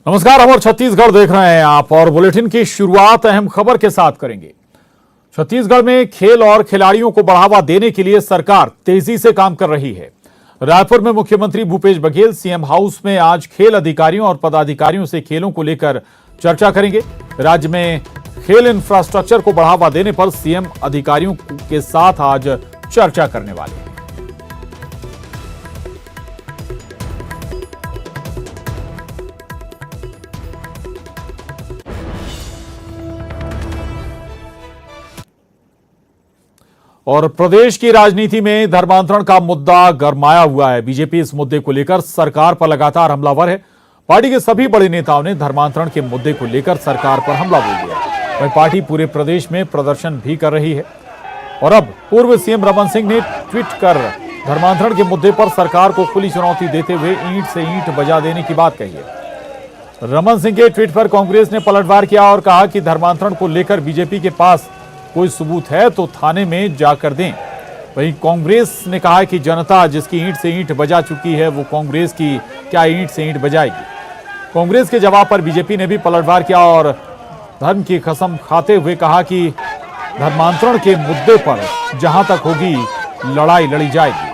नमस्कार, हम और छत्तीसगढ़ देख रहे हैं आप और बुलेटिन की शुरुआत अहम खबर के साथ करेंगे। छत्तीसगढ़ में खेल और खिलाड़ियों को बढ़ावा देने के लिए सरकार तेजी से काम कर रही है। रायपुर में मुख्यमंत्री भूपेश बघेल सीएम हाउस में आज खेल अधिकारियों और पदाधिकारियों से खेलों को लेकर चर्चा करेंगे। राज्य में खेल इंफ्रास्ट्रक्चर को बढ़ावा देने पर सीएम अधिकारियों के साथ आज चर्चा करने वाले हैं। और प्रदेश की राजनीति में धर्मांतरण का मुद्दा गरमाया हुआ है। बीजेपी इस मुद्दे को लेकर सरकार पर लगातार हमलावर है। पार्टी के सभी बड़े नेताओं ने धर्मांतरण के मुद्दे को लेकर सरकार पर हमला बोल दिया। वहीं पार्टी पूरे प्रदेश में प्रदर्शन भी कर रही है और अब पूर्व सीएम रमन सिंह ने ट्वीट कर धर्मांतरण के मुद्दे पर सरकार को खुली चुनौती देते हुए ईंट से ईंट बजा देने की बात कही है। रमन सिंह के ट्वीट पर कांग्रेस ने पलटवार किया और कहा कि धर्मांतरण को लेकर बीजेपी के पास कोई सबूत है तो थाने में जाकर दें। वहीं कांग्रेस ने कहा कि जनता जिसकी ईंट से ईंट बजा चुकी है वो कांग्रेस की क्या ईंट से ईंट बजाएगी। कांग्रेस के जवाब पर बीजेपी ने भी पलटवार किया और धर्म की कसम खाते हुए कहा कि धर्मांतरण के मुद्दे पर जहां तक होगी लड़ाई लड़ी जाएगी।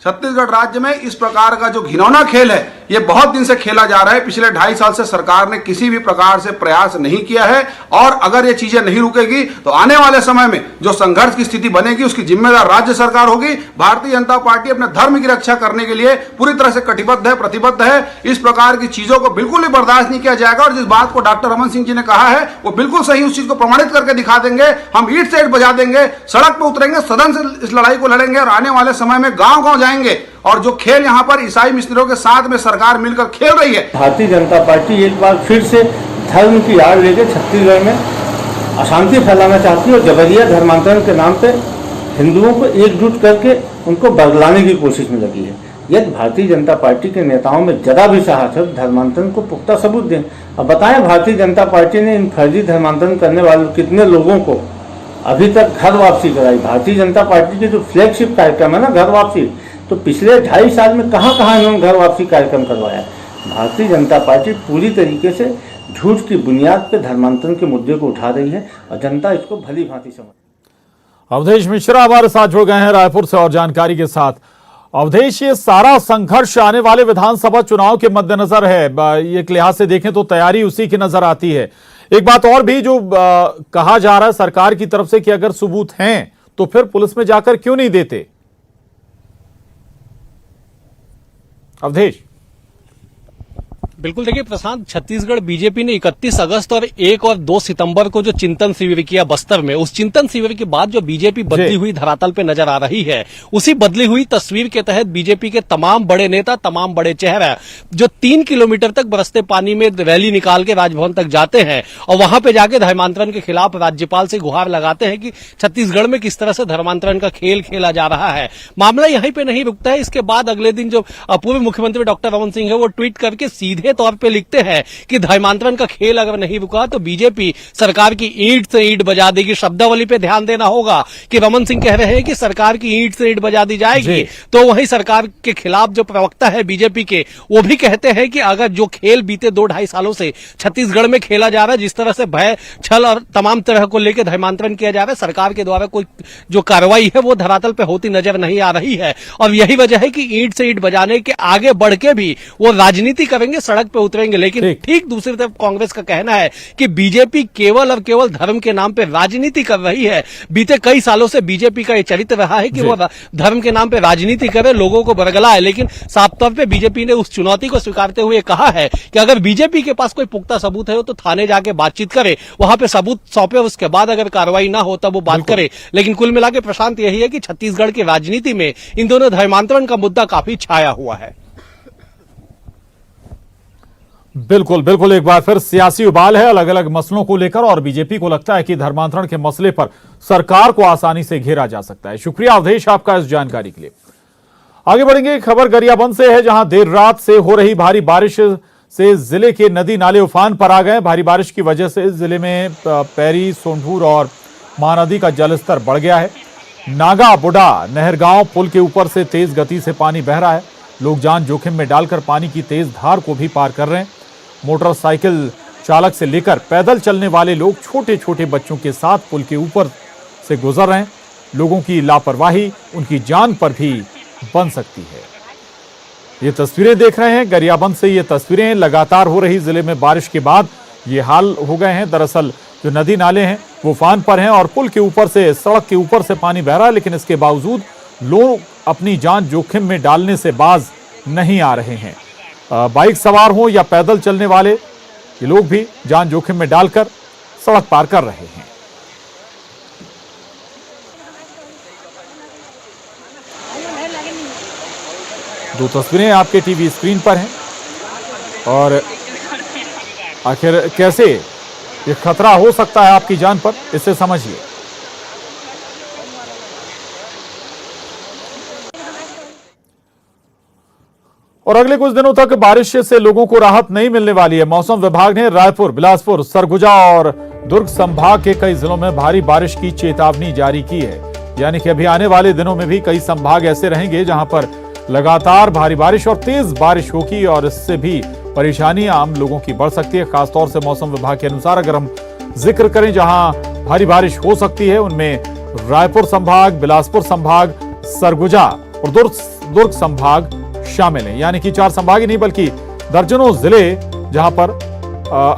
छत्तीसगढ़ राज्य में इस प्रकार का जो घिनौना खेल है ये बहुत दिन से खेला जा रहा है। पिछले 2.5 साल से सरकार ने किसी भी प्रकार से प्रयास नहीं किया है और अगर ये चीजें नहीं रुकेगी तो आने वाले समय में जो संघर्ष की स्थिति बनेगी उसकी जिम्मेदार राज्य सरकार होगी। भारतीय जनता पार्टी अपने धर्म की रक्षा करने के लिए पूरी तरह से कटिबद्ध है, प्रतिबद्ध है। इस प्रकार की चीजों को बिल्कुल भी बर्दाश्त नहीं किया जाएगा और जिस बात को डॉक्टर रमन सिंह जी ने कहा है वो बिल्कुल सही, उस चीज को प्रमाणित करके दिखा देंगे। हम ईंट से ईंट बजा देंगे, सड़क पर उतरेंगे, सदन से इस लड़ाई को लड़ेंगे और आने वाले समय में गांव गांव जाएंगे। और जो खेल यहाँ पर ईसाई मिशनरियों के साथ में सरकार मिलकर खेल रही है। भारतीय जनता पार्टी एक बार फिर से धर्म की आड़ लेकर छत्तीसगढ़ में अशांति फैलाना चाहती है और जबरिया धर्मांतरण के नाम पे हिंदुओं को एकजुट करके उनको बदलाने की कोशिश में लगी है। यदि भारतीय जनता पार्टी के नेताओं में जरा भी साहस है धर्मांतरण को पुख्ता सबूत दें। अब बताएं, भारतीय जनता पार्टी ने इन फर्जी धर्मांतरण करने वाले कितने लोगों को अभी तक घर वापसी कराई। भारतीय जनता पार्टी के जो फ्लैगशिप कार्यक्रम है ना, घर वापसी, तो पिछले 2.5 साल में कहाँ इन्होंने घर वापसी कार्यक्रम करवाया। भारतीय जनता पार्टी पूरी तरीके से झूठ की बुनियाद पर धर्मांतरण के मुद्दे को उठा रही है और जनता इसको भली भांति समझ। अवधेश मिश्रा हमारे साथ जुड़ गए हैं रायपुर से और जानकारी के साथ। अवधेश, ये सारा संघर्ष आने वाले विधानसभा चुनाव के मद्देनजर है। एक लिहाज से देखें तो तैयारी उसी की नजर आती है। एक बात और भी जो कहा जा रहा है सरकार की तरफ से कि अगर सबूत हैं तो फिर पुलिस में जाकर क्यों नहीं देते। अवधेश। बिल्कुल, देखिए प्रशांत, छत्तीसगढ़ बीजेपी ने 31 अगस्त और 1 और 2 सितंबर को जो चिंतन शिविर किया बस्तर में, उस चिंतन शिविर के बाद जो बीजेपी बदली हुई धरातल पे नजर आ रही है, उसी बदली हुई तस्वीर के तहत बीजेपी के तमाम बड़े नेता, तमाम बड़े चेहरे जो 3 किलोमीटर तक बरसते पानी में रैली निकाल के राजभवन तक जाते हैं और वहां पे जाके धर्मांतरण के खिलाफ राज्यपाल से गुहार लगाते हैं कि छत्तीसगढ़ में किस तरह से धर्मांतरण का खेल खेला जा रहा है। मामला यहीं पे नहीं रुकता है। इसके बाद अगले दिन जो पूर्व मुख्यमंत्री डॉक्टर रमन सिंह है वो ट्वीट करके सीधे तौर पे लिखते हैं कि धर्मांतरण का खेल अगर नहीं रुका तो बीजेपी सरकार की ईंट से ईंट बजा देगी। शब्दावली पे ध्यान देना होगा कि रमन सिंह कह रहे हैं कि सरकार की ईंट से ईंट बजा दी जाएगी, तो वहीं सरकार के खिलाफ जो प्रवक्ता है बीजेपी के वो भी कहते हैं कि अगर जो खेल बीते 2-2.5 सालों से छत्तीसगढ़ में खेला जा रहा है, जिस तरह से भय, छल और तमाम तरह को लेकर धर्मांतरण किया जा रहा है, सरकार के द्वारा कोई जो कार्रवाई है वो धरातल पे होती नजर नहीं आ रही है। और यही वजह है कि ईंट से ईंट बजाने के आगे बढ़ के भी वो राजनीति करेंगे, सड़क पे उतरेंगे। लेकिन ठीक दूसरी तरफ कांग्रेस का कहना है कि बीजेपी केवल और केवल धर्म के नाम पे राजनीति कर रही है। बीते कई सालों से बीजेपी का ये चरित्र रहा है कि वो धर्म के नाम पे राजनीति करे, लोगों को बरगलाए। लेकिन साफ तौर पे बीजेपी ने उस चुनौती को स्वीकारते हुए कहा है कि अगर बीजेपी के पास कोई पुख्ता सबूत है तो थाने जाके बातचीत करे, वहां पे सबूत सौंपे, उसके बाद अगर कार्रवाई ना हो तब वो बात करे। लेकिन कुल मिला के प्रशांत यही है कि छत्तीसगढ़ की राजनीति में इन दोनों धर्मांतरण का मुद्दा काफी छाया हुआ है। बिल्कुल बिल्कुल, एक बार फिर सियासी उबाल है अलग अलग मसलों को लेकर और बीजेपी को लगता है कि धर्मांतरण के मसले पर सरकार को आसानी से घेरा जा सकता है। शुक्रिया अवधेश आपका इस जानकारी के लिए। आगे बढ़ेंगे, खबर गरियाबंद से है जहां देर रात से हो रही भारी बारिश से जिले के नदी नाले उफान पर आ गए। भारी बारिश की वजह से जिले में पैरी, सोंढूर और महानदी का जलस्तर बढ़ गया है। नागा बुढ़ा नहरगांव पुल के ऊपर से तेज गति से पानी बह रहा है। लोग जान जोखिम में डालकर पानी की तेज धार को भी पार कर रहे हैं। मोटरसाइकिल चालक से लेकर पैदल चलने वाले लोग छोटे छोटे बच्चों के साथ पुल के ऊपर से गुजर रहे हैं। लोगों की लापरवाही उनकी जान पर भी बन सकती है। ये तस्वीरें देख रहे हैं गरियाबंद से। ये तस्वीरें लगातार हो रही जिले में बारिश के बाद ये हाल हो गए हैं। दरअसल जो नदी नाले हैं वो उफान पर हैं और पुल के ऊपर से, सड़क के ऊपर से पानी बह रहा है, लेकिन इसके बावजूद लोग अपनी जान जोखिम में डालने से बाज नहीं आ रहे हैं। बाइक सवार हो या पैदल चलने वाले, ये लोग भी जान जोखिम में डालकर सड़क पार कर रहे हैं। दो तस्वीरें आपके टीवी स्क्रीन पर हैं और आखिर कैसे ये खतरा हो सकता है आपकी जान पर, इसे समझिए। और अगले कुछ दिनों तक बारिश से लोगों को राहत नहीं मिलने वाली है। मौसम विभाग ने रायपुर, बिलासपुर, सरगुजा और दुर्ग संभाग के कई जिलों में भारी बारिश की चेतावनी जारी की है। यानी कि अभी आने वाले दिनों में भी कई संभाग ऐसे रहेंगे जहां पर लगातार भारी बारिश और तेज बारिश होगी और इससे भी परेशानियां आम लोगों की बढ़ सकती है। खासतौर से मौसम विभाग के अनुसार अगर हम जिक्र करें जहां भारी बारिश हो सकती है, उनमें रायपुर संभाग, बिलासपुर संभाग, सरगुजा और दुर्ग संभाग शामिल हैं। यानी कि 4 संभाग ही नहीं बल्कि दर्जनों जिले जहां पर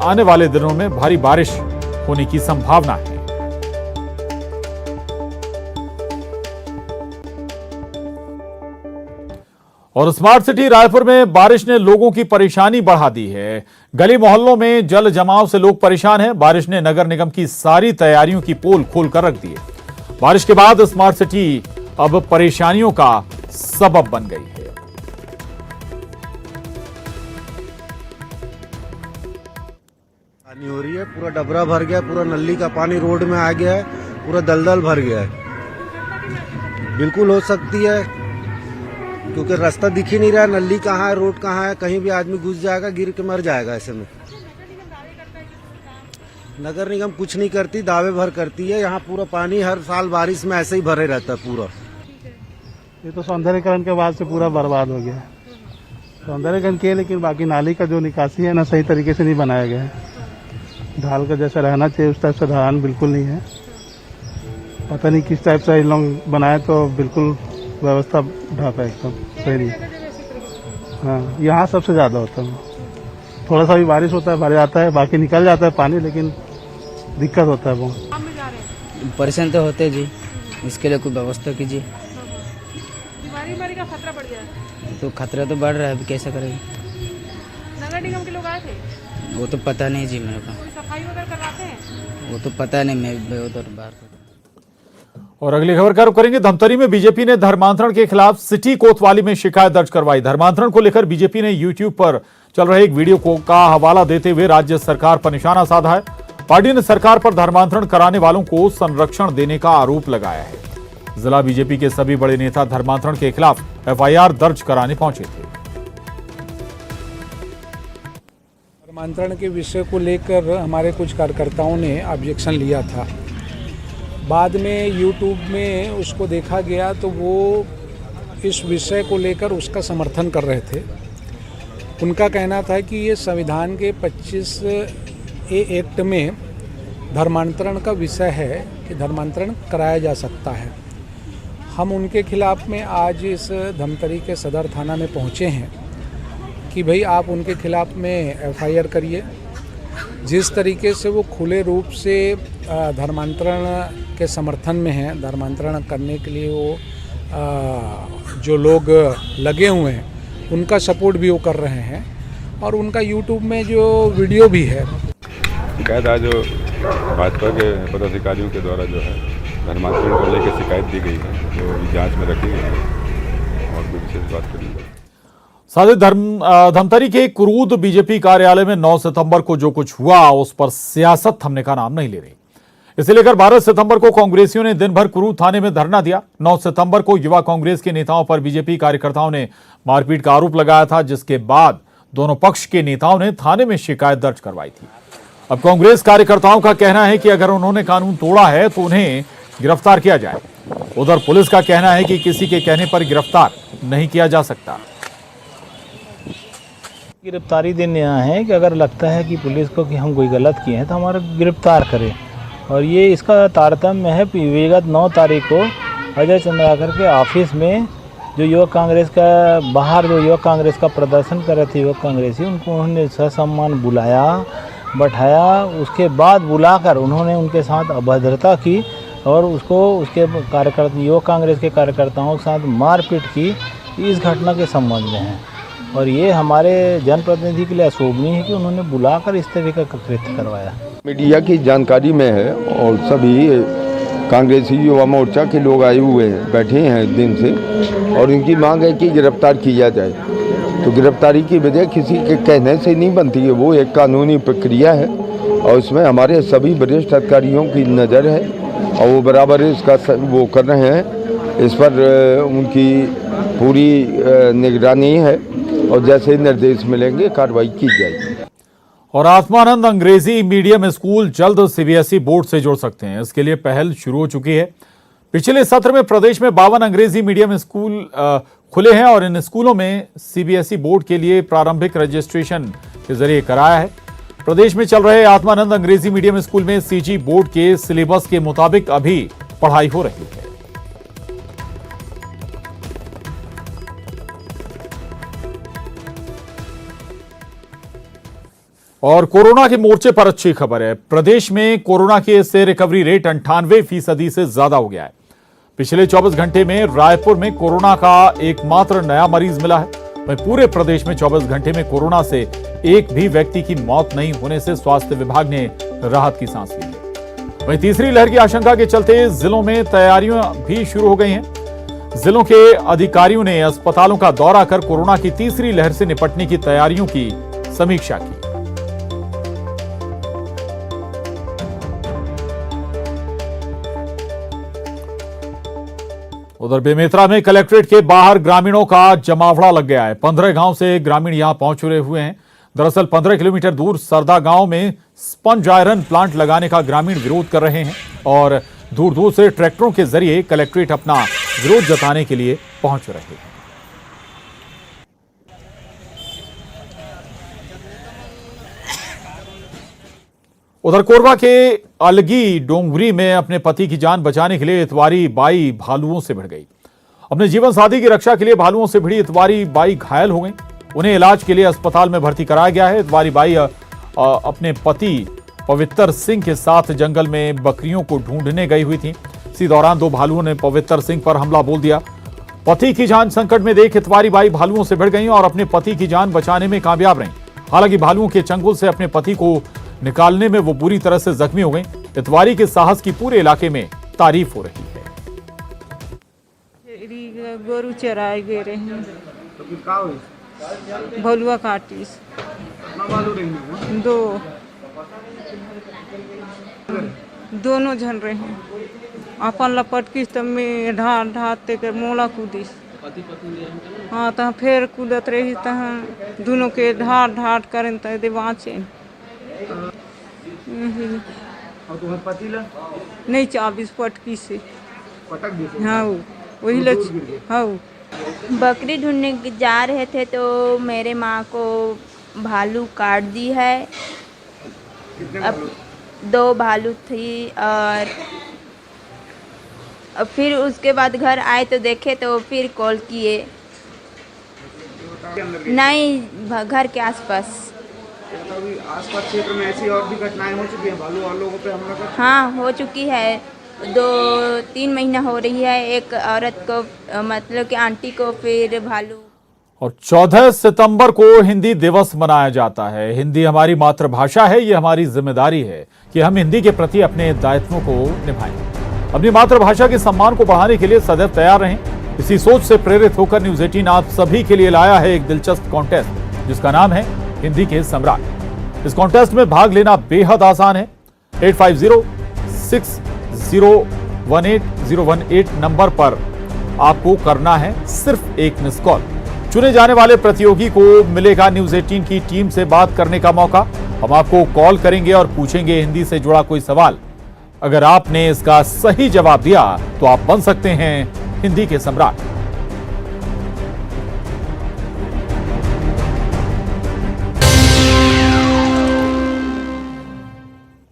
आने वाले दिनों में भारी बारिश होने की संभावना है। और स्मार्ट सिटी रायपुर में बारिश ने लोगों की परेशानी बढ़ा दी है। गली मोहल्लों में जल जमाव से लोग परेशान हैं। बारिश ने नगर निगम की सारी तैयारियों की पोल खोल कर रख दी है। बारिश के बाद स्मार्ट सिटी अब परेशानियों का सबब बन गई है। पानी हो रही है, पूरा डबरा भर गया, पूरा नली का पानी रोड में आ गया है, पूरा दलदल भर गया है। बिल्कुल हो सकती है क्योंकि रास्ता दिख ही नहीं रहा, नली कहाँ है, रोड कहाँ है, कहीं भी आदमी घुस जाएगा, गिर के मर जाएगा। ऐसे में नगर निगम कुछ नहीं करती, दावे भर करती है। यहाँ पूरा पानी हर साल बारिश में ऐसे ही भरे रहता है पूरा। ये तो सौंदर्यकरण के बाद से पूरा बर्बाद हो गया है। सौंदर्यकरण किए लेकिन बाकी नाली का जो निकासी है ना सही तरीके से नहीं बनाया गया है। ढाल का जैसा रहना चाहिए उस टाइप से ढलान बिल्कुल नहीं है। पता नहीं किस टाइप से इन लोग बनाए तो बिल्कुल व्यवस्था ढापा एकदम सही नहीं। हाँ, यहाँ सबसे ज्यादा होता है। थोड़ा सा भी बारिश होता है भर जाता है, बाकी निकल जाता है पानी, लेकिन दिक्कत होता है बहुत। परेशान तो होते जी, इसके लिए कोई व्यवस्था कीजिए। बीमारी का खतरा बढ़ जाए तो खतरा तो बढ़ रहा है, अभी कैसे करेंगे। नगर निगम के लोग आए थे, वो तो पता नहीं जी मेरे को। कोई सफाई वगैरह करवाते हैं वो तो पता नहीं, मैं उधर बाहर। और अगली खबर का रुख करेंगे। धमतरी में बीजेपी ने धर्मांतरण के खिलाफ सिटी कोतवाली में शिकायत दर्ज करवाई। धर्मांतरण को लेकर बीजेपी ने यूट्यूब पर चल रहे एक वीडियो का हवाला देते हुए राज्य सरकार पर निशाना साधा है। पार्टी ने सरकार पर धर्मांतरण कराने वालों को संरक्षण देने का आरोप लगाया है। जिला बीजेपी के सभी बड़े नेता धर्मांतरण के खिलाफ एफआईआर दर्ज कराने पहुंचे थे। धर्मांतरण के विषय को लेकर हमारे कुछ कार्यकर्ताओं ने ऑब्जेक्शन लिया था। बाद में यूट्यूब में उसको देखा गया तो वो इस विषय को लेकर उसका समर्थन कर रहे थे। उनका कहना था कि ये संविधान के 25A एक्ट में धर्मांतरण का विषय है कि धर्मांतरण कराया जा सकता है। हम उनके खिलाफ में आज इस धमतरी के सदर थाना में पहुँचे हैं कि भाई आप उनके खिलाफ में एफआईआर करिए। जिस तरीके से वो खुले रूप से धर्मांतरण के समर्थन में हैं, धर्मांतरण करने के लिए वो जो लोग लगे हुए हैं उनका सपोर्ट भी वो कर रहे हैं और उनका यूट्यूब में जो वीडियो भी है। शिकायत आज जो भाजपा के पदाधिकारियों के द्वारा जो है धर्मांतरण को लेकर शिकायत दी गई है, जो अभी जांच में रखी गई है और कोई विशेष बात करेंगे। साथ ही धमतरी के कुरूद बीजेपी कार्यालय में 9 सितंबर को जो कुछ हुआ उस पर सियासत थमने का नाम नहीं ले रही। इसे लेकर 12 सितंबर को कांग्रेसियों ने दिन भर कुरूद थाने में धरना दिया। 9 सितंबर को युवा कांग्रेस के नेताओं पर बीजेपी कार्यकर्ताओं ने मारपीट का आरोप लगाया था, जिसके बाद दोनों पक्ष के नेताओं ने थाने में शिकायत दर्ज करवाई थी। अब कांग्रेस कार्यकर्ताओं का कहना है कि अगर उन्होंने कानून तोड़ा है तो उन्हें गिरफ्तार किया जाए। उधर पुलिस का कहना है कि किसी के कहने पर गिरफ्तार नहीं किया जा सकता। गिरफ्तारी देने आए हैं कि अगर लगता है कि पुलिस को कि हम कोई गलत किए हैं तो हमारा गिरफ्तार करें। और ये इसका तारतम्य है विगत 9 तारीख को अजय चंद्राकर के ऑफिस में जो युवक कांग्रेस का बाहर जो युवक कांग्रेस का प्रदर्शन कर रहे थे युवक कांग्रेसी, उनको उन्होंने ससम्मान बुलाया, बैठाया। उसके बाद बुलाकर उन्होंने उनके साथ अभद्रता की और उसके कार्यकर्ता युवक कांग्रेस के कार्यकर्ताओं के साथ मारपीट की। इस घटना के संबंध में है और ये हमारे जनप्रतिनिधि के लिए अशोभनीय है कि उन्होंने बुलाकर इस तरह का कृत्य करवाया। मीडिया की जानकारी में है और सभी कांग्रेसी युवा मोर्चा के लोग आए हुए हैं, बैठे हैं दिन से, और इनकी मांग है कि गिरफ्तार किया जाए। तो गिरफ्तारी की वजह किसी के कहने से नहीं बनती है, वो एक कानूनी प्रक्रिया है और इसमें हमारे सभी वरिष्ठ अधिकारियों की नज़र है और वो बराबर इसका वो कर रहे हैं। इस पर उनकी पूरी निगरानी है और जैसे निर्देश मिलेंगे कार्रवाई की जाएगी। और आत्मानंद अंग्रेजी मीडियम स्कूल जल्द सीबीएसई बोर्ड से जुड़ सकते हैं, इसके लिए पहल शुरू हो चुकी है। पिछले सत्र में प्रदेश में 52 अंग्रेजी मीडियम स्कूल खुले हैं और इन स्कूलों में सीबीएसई बोर्ड के लिए प्रारंभिक रजिस्ट्रेशन के जरिए कराया है। प्रदेश में चल रहे आत्मानंद अंग्रेजी मीडियम स्कूल में सीजी बोर्ड के सिलेबस के मुताबिक अभी पढ़ाई हो रही है। और कोरोना के मोर्चे पर अच्छी खबर है। प्रदेश में कोरोना के से रिकवरी रेट 98% से ज्यादा हो गया है। पिछले 24 घंटे में रायपुर में कोरोना का एकमात्र नया मरीज मिला है। वहीं पूरे प्रदेश में 24 घंटे में कोरोना से एक भी व्यक्ति की मौत नहीं होने से स्वास्थ्य विभाग ने राहत की सांस ली है। वहीं तीसरी लहर की आशंका के चलते जिलों में तैयारियां भी शुरू हो गई हैं। जिलों के अधिकारियों ने अस्पतालों का दौरा कर कोरोना की तीसरी लहर से निपटने की तैयारियों की समीक्षा की। उधर बेमेतरा में कलेक्ट्रेट के बाहर ग्रामीणों का जमावड़ा लग गया है। 15 गांव से ग्रामीण यहां पहुंच रहे हुए हैं। दरअसल 15 किलोमीटर दूर सरदा गांव में स्पंज आयरन प्लांट लगाने का ग्रामीण विरोध कर रहे हैं और दूर दूर से ट्रैक्टरों के जरिए कलेक्ट्रेट अपना विरोध जताने के लिए पहुंच रहे हैं। उधर कोरबा के अलगी डोंगरी में अपने पति की जान बचाने के लिए इतवारी बाई भालुओं से भिड़ गई। अपने जीवन साथी की रक्षा के लिए भालुओं से भिड़ी इतवारी बाई घायल हो गई। उन्हें इलाज के लिए अस्पताल में भर्ती कराया गया है। इतवारी बाई अपने पति पवित्र सिंह के साथ जंगल में बकरियों को ढूंढने गई हुई थी। इसी दौरान 2 भालुओं ने पवित्र सिंह पर हमला बोल दिया। पति की जान संकट में देख इतवारी बाई भालुओं से भिड़ गई और अपने पति की जान बचाने में कामयाब रही। हालांकि भालुओं के चंगुल से अपने पति को निकालने में वो बुरी तरह से जख्मी हो गई। इतवारी के साहस की पूरे इलाके में तारीफ हो रही है। गोरू चराए गए रहे भलुआ काटिस 2 दोनों झन रहे अपन लपटकिस तब में ढाट ढाते कर मोला कूदिस। हाँ तो फिर कूदत रही तो दोनों के ढाट ढाट करें तो दे बाँचे। और तुम्हारे पति ला नहीं 24 पटकी से पटक दी। हाँ वही लच हाँ बकरी ढूंढने जा रहे थे तो मेरे माँ को भालू काट दी है। अब 2 भालू थी और फिर उसके बाद घर आए तो देखे तो फिर कॉल किए। नहीं घर के आसपास आसपास क्षेत्र में ऐसी और भी घटनाएं हो चुकी है भालू और लोगों पे हमला कर? हाँ हो चुकी है। 2-3 महीना हो रही है। एक औरत को मतलब कि आंटी को फिर भालू। और 14 सितंबर को हिंदी दिवस मनाया जाता है। हिंदी हमारी मातृभाषा है, ये हमारी जिम्मेदारी है कि हम हिंदी के प्रति अपने दायित्वों को निभाएं। अपनी मातृभाषा के सम्मान को बढ़ाने के लिए सदैव तैयार रहें। इसी सोच से प्रेरित होकर न्यूज 18 आप सभी के लिए लाया है एक दिलचस्प कॉन्टेस्ट जिसका नाम है हिंदी के सम्राट। इस कॉन्टेस्ट में भाग लेना बेहद आसान है। 8506018018 नंबर पर आपको करना है सिर्फ एक मिस कॉल। चुने जाने वाले प्रतियोगी को मिलेगा न्यूज 18 की टीम से बात करने का मौका। हम आपको कॉल करेंगे और पूछेंगे हिंदी से जुड़ा कोई सवाल। अगर आपने इसका सही जवाब दिया तो आप बन सकते हैं हिंदी के सम्राट।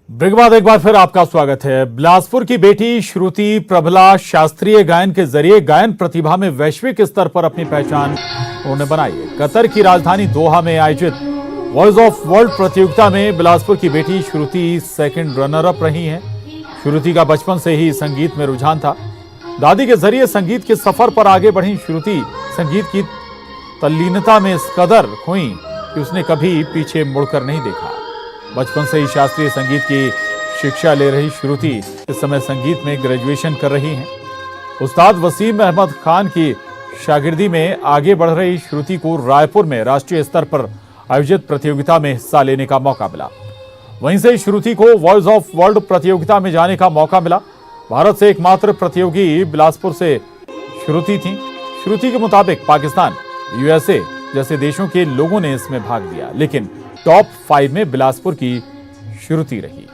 ब्रेक बाद एक बार फिर आपका स्वागत है। बिलासपुर की बेटी श्रुति प्रभला शास्त्रीय गायन के जरिए गायन प्रतिभा में वैश्विक स्तर पर अपनी पहचान उन्होंने बनाई है। कतर की राजधानी दोहा में आयोजित वॉइस ऑफ वर्ल्ड प्रतियोगिता में बिलासपुर की बेटी श्रुति सेकंड रनर अप रही हैं। श्रुति का बचपन से ही संगीत में रुझान था। दादी के जरिए संगीत के सफर पर आगे बढ़ी श्रुति संगीत की तल्लीनता में इस कदर खोई कि उसने कभी पीछे मुड़कर नहीं देखा। बचपन से ही शास्त्रीय संगीत की शिक्षा ले रही श्रुति इस समय संगीत में ग्रेजुएशन कर रही हैं। उस्ताद वसीम अहमद खान की शागिर्दी में आगे बढ़ रही श्रुति को रायपुर में राष्ट्रीय स्तर पर आयोजित प्रतियोगिता में हिस्सा लेने का मौका मिला। वहीं से श्रुति को वॉइस ऑफ वर्ल्ड प्रतियोगिता में जाने का मौका मिला। भारत से एकमात्र प्रतियोगी बिलासपुर से श्रुति थी। श्रुति के मुताबिक पाकिस्तान, यूएसए जैसे देशों के लोगों ने इसमें भाग लिया, लेकिन टॉप 5 में बिलासपुर की श्रुति रही।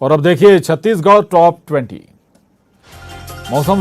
और अब देखिए छत्तीसगढ़ टॉप 20 मौसम